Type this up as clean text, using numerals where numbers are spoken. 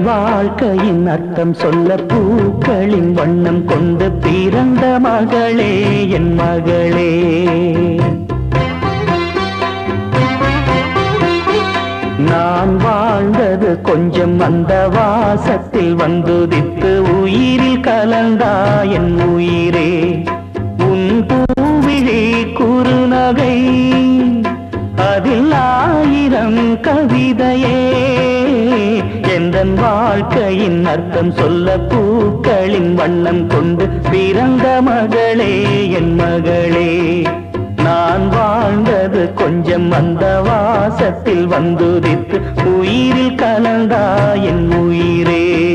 வாழ்க்கையின் அர்த்தம் சொல்ல பூக்களின் வண்ணம் கொண்டு பிறந்த மகளே என் மகளே. நான் வாழ்ந்தது கொஞ்சம் அந்த வாசத்தில் வந்துதித்து உயிரில் கலந்தா என் உயிரே. உன் பூவிழி குறுநகை அதில் ஆயிரம் கவிதையே. எந்தன் வாழ்க்கையின் அர்த்தம் சொல்ல பூக்களின் வண்ணம் கொண்டு பிறந்த மகளே என் மகளே. நான் வாழ்ந்தது கொஞ்சம் அந்த வாசத்தில் வந்துதித்து உயிரில் கலந்தா என் உயிரே.